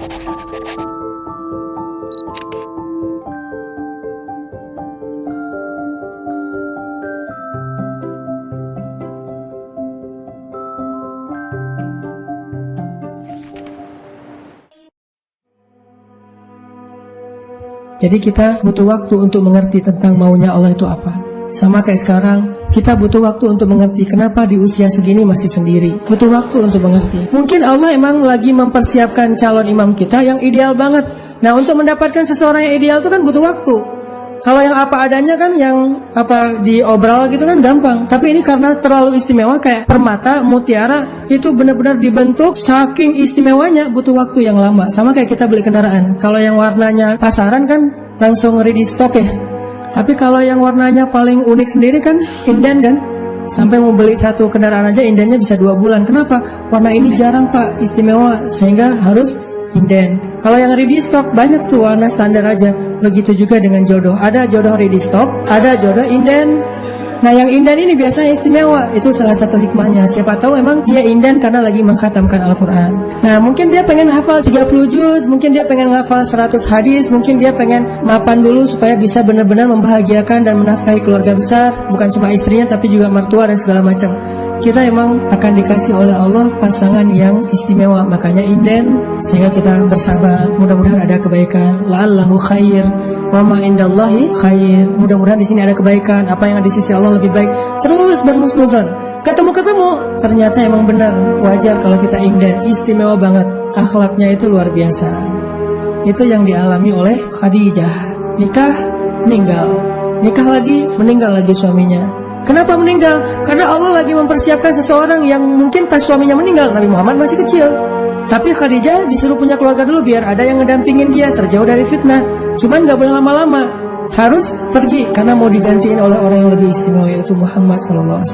Jadi kita butuh waktu untuk mengerti tentang maunya Allah itu apa. Sama kayak sekarang, kita butuh waktu untuk mengerti kenapa di usia segini masih sendiri. Butuh waktu untuk mengerti. Mungkin Allah emang lagi mempersiapkan calon imam kita yang ideal banget. Nah, untuk mendapatkan seseorang yang ideal itu kan butuh waktu. Kalau yang apa adanya kan, yang apa diobral gitu kan gampang. Tapi ini karena terlalu istimewa, kayak permata, mutiara, itu benar-benar dibentuk saking istimewanya, butuh waktu yang lama. Sama kayak kita beli kendaraan. Kalau yang warnanya pasaran kan langsung ready stock ya. Tapi kalau yang warnanya paling unik sendiri kan inden kan. Sampai mau beli satu kendaraan aja indennya bisa 2 bulan. Kenapa? Warna ini jarang Pak, istimewa, sehingga harus inden. Kalau yang ready stock banyak tuh warna standar aja. Begitu juga dengan jodoh. Ada jodoh ready stock, ada jodoh inden. Nah, yang inden ini biasanya istimewa. Itu salah satu hikmahnya. Siapa tahu emang dia inden karena lagi mengkhatamkan Al-Quran. Nah, mungkin dia pengen hafal 30 juz, mungkin dia pengen hafal 100 hadis, mungkin dia pengen mapan dulu supaya bisa benar-benar membahagiakan dan menafkahi keluarga besar. Bukan cuma istrinya tapi juga mertua dan segala macam. Kita emang akan dikasih oleh Allah pasangan yang istimewa, makanya inden, sehingga kita bersabar. Mudah-mudahan ada kebaikan. La'allahu khair wa ma indallahi khair. Mudah-mudahan di sini ada kebaikan. Apa yang ada di sisi Allah lebih baik. Terus berhusnuzon. Ketemu, ternyata emang benar. Wajar kalau kita inden, istimewa banget. Akhlaknya itu luar biasa. Itu yang dialami oleh Khadijah. Nikah, meninggal. Nikah lagi, meninggal lagi suaminya. Kenapa meninggal? Karena Allah lagi mempersiapkan seseorang yang mungkin pas suaminya meninggal, Nabi Muhammad masih kecil. Tapi Khadijah disuruh punya keluarga dulu biar ada yang ngedampingin dia, terjauh dari fitnah. Cuman gak boleh lama-lama, harus pergi karena mau digantiin oleh orang yang lebih istimewa, yaitu Muhammad SAW.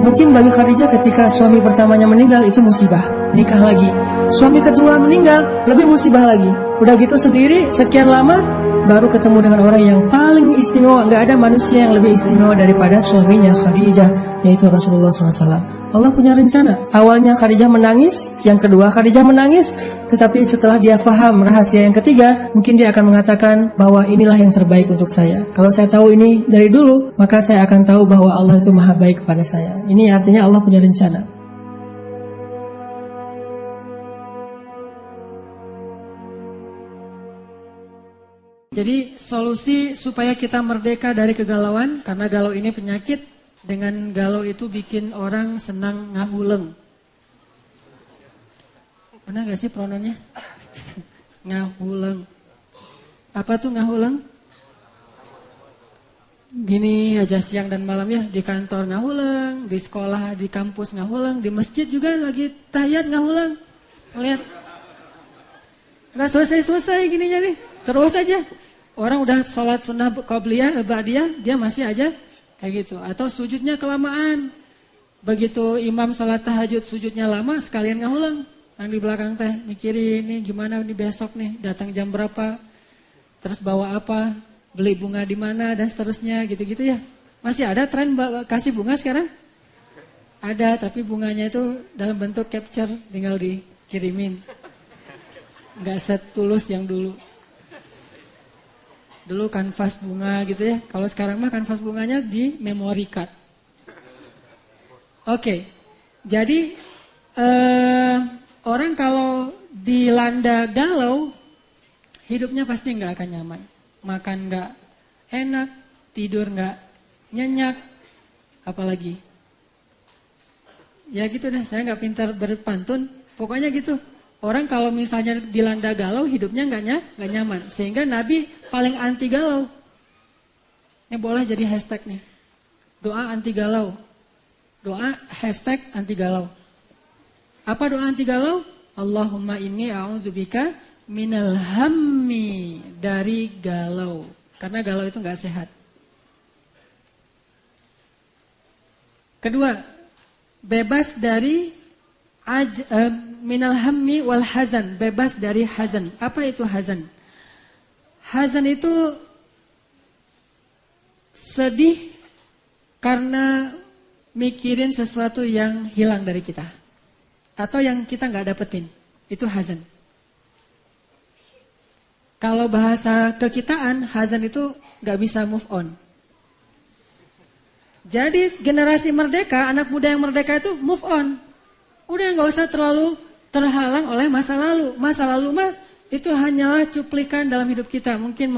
Mungkin bagi Khadijah ketika suami pertamanya meninggal itu musibah, nikah lagi. Suami kedua meninggal, lebih musibah lagi. Udah gitu sendiri, sekian lama baru ketemu dengan orang yang paling istimewa. Gak ada manusia yang lebih istimewa daripada suaminya Khadijah, yaitu Rasulullah SAW. Allah punya rencana. Awalnya Khadijah menangis, yang kedua Khadijah menangis, tetapi setelah dia paham rahasia yang ketiga, mungkin dia akan mengatakan bahwa inilah yang terbaik untuk saya. Kalau saya tahu ini dari dulu, maka saya akan tahu bahwa Allah itu maha baik kepada saya. Ini artinya Allah punya rencana. Jadi solusi supaya kita merdeka dari kegalauan, karena galau ini penyakit, dengan galau itu bikin orang senang ngahuleng. Benar gak sih pronounnya? Ngahuleng. Apa tuh ngahuleng? Gini aja siang dan malam ya, di kantor ngahuleng, di sekolah, di kampus ngahuleng, di masjid juga lagi tahiyat ngahuleng. Lihat. Gak selesai-selesai gininya nih, terus aja. Orang udah sholat sunnah qobliyah, ba'diyah, dia masih aja kayak gitu. Atau sujudnya kelamaan. Begitu imam sholat tahajud sujudnya lama, sekalian ngahulang. Yang di belakang teh mikirin nih gimana nih besok nih, datang jam berapa, terus bawa apa, beli bunga di mana dan seterusnya gitu-gitu ya. Masih ada tren kasih bunga sekarang? Ada, tapi bunganya itu dalam bentuk capture, tinggal dikirimin. Nggak setulus yang dulu. Dulu kanvas bunga gitu ya. Kalau sekarang mah kanvas bunganya di memory card. Oke. Jadi orang kalau dilanda galau, hidupnya pasti nggak akan nyaman. Makan nggak enak, tidur nggak nyenyak, apalagi. Ya gitu deh. Saya nggak pintar berpantun. Pokoknya gitu. Orang kalau misalnya dilanda galau, hidupnya nggak nyaman. Sehingga Nabi paling anti galau. Ini boleh jadi hashtag nih. Doa anti galau. Doa hashtag anti galau. Apa doa anti galau? Allahumma inni a'udzubika minal hammi, dari galau. Karena galau itu nggak sehat. Kedua, bebas dari minal hammi wal hazan, bebas dari hazan. Apa itu hazan? Hazan itu sedih karena mikirin sesuatu yang hilang dari kita atau yang kita nggak dapetin. Itu hazan. Kalau bahasa kekitaan, hazan itu gak bisa move on. Jadi generasi merdeka, anak muda yang merdeka itu move on. Udah gak usah terlalu terhalang oleh masa lalu. Masa lalu mah itu hanyalah cuplikan dalam hidup kita. Mungkin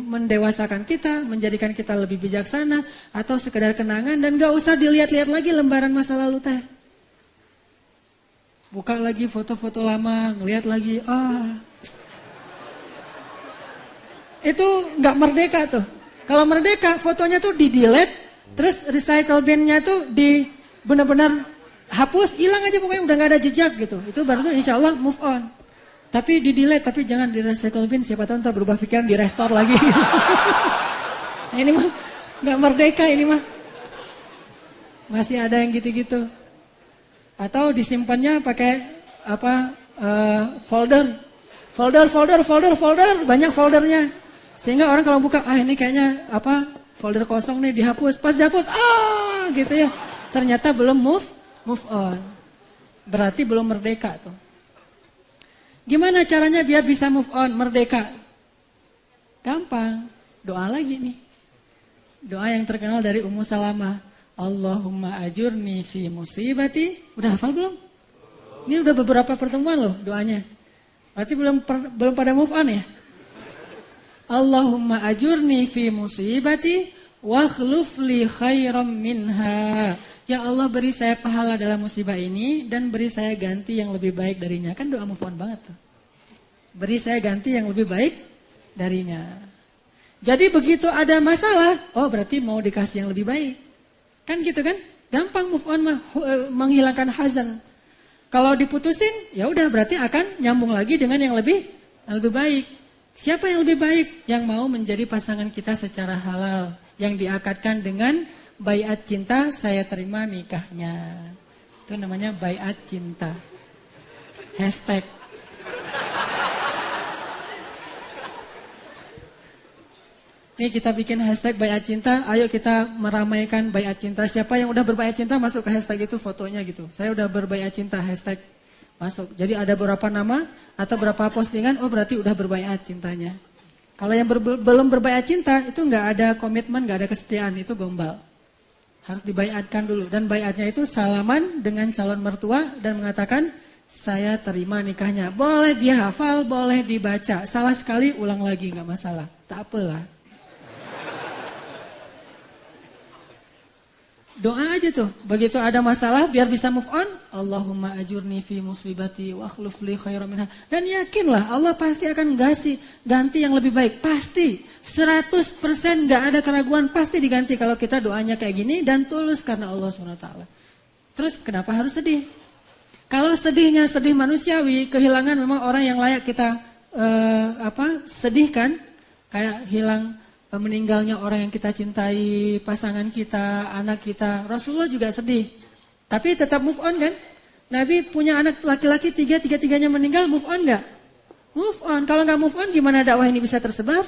mendewasakan kita, menjadikan kita lebih bijaksana, atau sekedar kenangan. Dan gak usah dilihat-lihat lagi lembaran masa lalu teh. Buka lagi foto-foto lama, ngelihat lagi, itu gak merdeka tuh. Kalau merdeka, fotonya tuh di-delete, terus recycle bin-nya tuh benar-benar hapus, hilang aja pokoknya udah gak ada jejak gitu. Itu baru tuh insya Allah move on. Tapi di-delete, tapi jangan di recycle bin, siapa tahu ntar berubah pikiran di restore lagi. Nah, ini mah gak merdeka ini mah. Masih ada yang gitu-gitu. Atau disimpannya pakai folder, banyak foldernya. Sehingga orang kalau buka, ini kayaknya folder kosong nih, dihapus. Pas dihapus, gitu ya. Ternyata belum move on. Berarti belum merdeka tuh. Gimana caranya biar bisa move on, merdeka? Gampang, doa lagi nih. Doa yang terkenal dari Ummu Salamah. Allahumma ajurni fi musibati. Udah hafal belum? Ini udah beberapa pertemuan loh doanya. Berarti belum pada move on ya? Allahumma ajurni fi musibati wa akhluf li khairam minha. Ya Allah, beri saya pahala dalam musibah ini dan beri saya ganti yang lebih baik darinya. Kan doa move on banget tuh. Beri saya ganti yang lebih baik darinya. Jadi begitu ada masalah, berarti mau dikasih yang lebih baik. Kan gitu kan? Gampang move on menghilangkan hazan. Kalau diputusin, ya udah berarti akan nyambung lagi dengan yang lebih baik. Siapa yang lebih baik? Yang mau menjadi pasangan kita secara halal, yang diakadkan dengan baiat cinta, saya terima nikahnya. Itu namanya baiat cinta. Hashtag. Ini kita bikin hashtag baiat cinta. Ayo kita meramaikan baiat cinta. Siapa yang udah berbaiat cinta masuk ke hashtag itu fotonya gitu. Saya udah berbaiat cinta, hashtag masuk. Jadi ada beberapa nama atau berapa postingan, berarti udah berbaiat cintanya. Kalau yang belum berbaiat cinta itu nggak ada komitmen, nggak ada kesetiaan, itu gombal. Harus dibaiatkan dulu. Dan baiatnya itu salaman dengan calon mertua dan mengatakan, saya terima nikahnya. Boleh dia hafal, boleh dibaca. Salah sekali ulang lagi, nggak masalah. Tak apalah. Doa aja tuh. Begitu ada masalah biar bisa move on. Allahumma ajurni fi musibati wa akhluf li khairan minha. Dan yakinlah Allah pasti akan ganti yang lebih baik. Pasti. 100% gak ada keraguan. Pasti diganti kalau kita doanya kayak gini dan tulus karena Allah SWT. Terus kenapa harus sedih? Kalau sedihnya sedih manusiawi, kehilangan memang orang yang layak kita sedihkan. Kayak hilang meninggalnya orang yang kita cintai, pasangan kita, anak kita. Rasulullah juga sedih. Tapi tetap move on kan? Nabi punya anak laki-laki tiga-tiganya meninggal, move on gak? Move on. Kalau gak move on gimana dakwah ini bisa tersebar?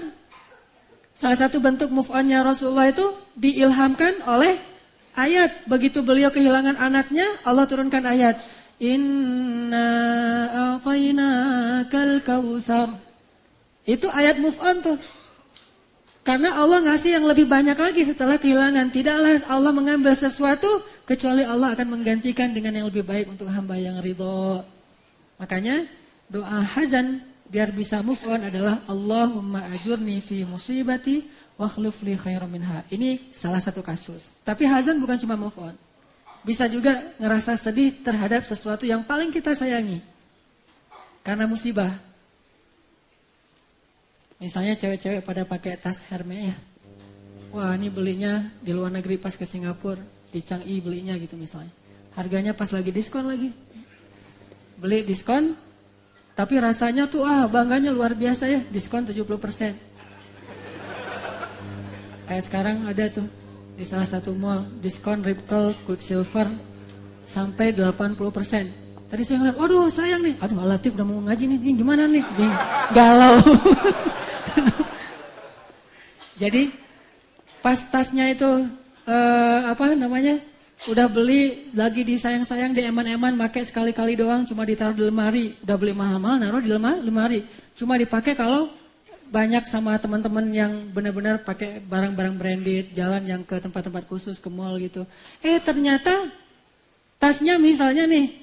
Salah satu bentuk move onnya Rasulullah itu diilhamkan oleh ayat. Begitu beliau kehilangan anaknya, Allah turunkan ayat. Inna a'tainakal kautsar. Itu ayat move on tuh. Karena Allah ngasih yang lebih banyak lagi setelah kehilangan. Tidaklah Allah mengambil sesuatu kecuali Allah akan menggantikan dengan yang lebih baik untuk hamba yang ridho. Makanya doa hazan biar bisa move on adalah Allahumma ajurni fi musibati wa akhlif li khairan minha. Ini salah satu kasus. Tapi hazan bukan cuma move on. Bisa juga ngerasa sedih terhadap sesuatu yang paling kita sayangi. Karena musibah. Misalnya cewek-cewek pada pakai tas Hermes ya. Wah, ini belinya di luar negeri pas ke Singapura, di Changi belinya gitu misalnya. Harganya pas lagi diskon lagi. Beli diskon, tapi rasanya tuh bangganya luar biasa ya, diskon 70%. Kayak sekarang ada tuh di salah satu mall, diskon Ripple Quicksilver sampai 80%. Tadi saya ngeliat, waduh sayang nih, Latif udah mau ngaji nih, ini gimana nih? Galau. Jadi pas tasnya itu udah beli lagi disayang-sayang di eman-eman, pakai sekali-kali doang, cuma ditaruh di lemari. Udah beli mahal-mahal naruh di lemari, cuma dipakai kalau banyak sama teman-teman yang benar-benar pakai barang-barang branded, jalan yang ke tempat-tempat khusus, ke mall gitu. Ternyata tasnya misalnya nih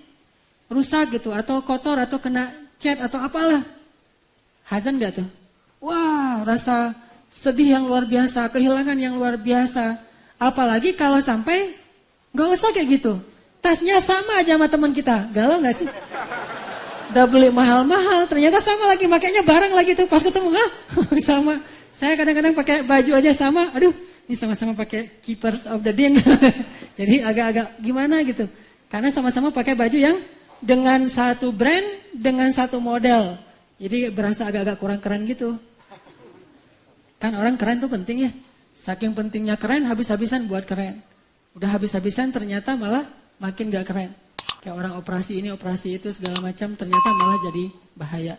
rusak gitu, atau kotor, atau kena cat, atau apalah. Hazan gak tuh? Wah, rasa sedih yang luar biasa, kehilangan yang luar biasa. Apalagi kalau sampai gak usah kayak gitu. Tasnya sama aja sama teman kita, galau gak sih? Udah beli mahal-mahal, ternyata sama lagi, makanya bareng lagi tuh. Pas ketemu, sama. Saya kadang-kadang pakai baju aja sama, aduh, ini sama-sama pakai Keepers of the Dean. Jadi agak-agak gimana gitu. Karena sama-sama pakai baju yang dengan satu brand, dengan satu model. Jadi berasa agak-agak kurang keren gitu. Kan orang keren tuh penting ya. Saking pentingnya keren, habis-habisan buat keren. Udah habis-habisan ternyata malah makin gak keren. Kayak orang operasi ini, operasi itu segala macam, ternyata malah jadi bahaya.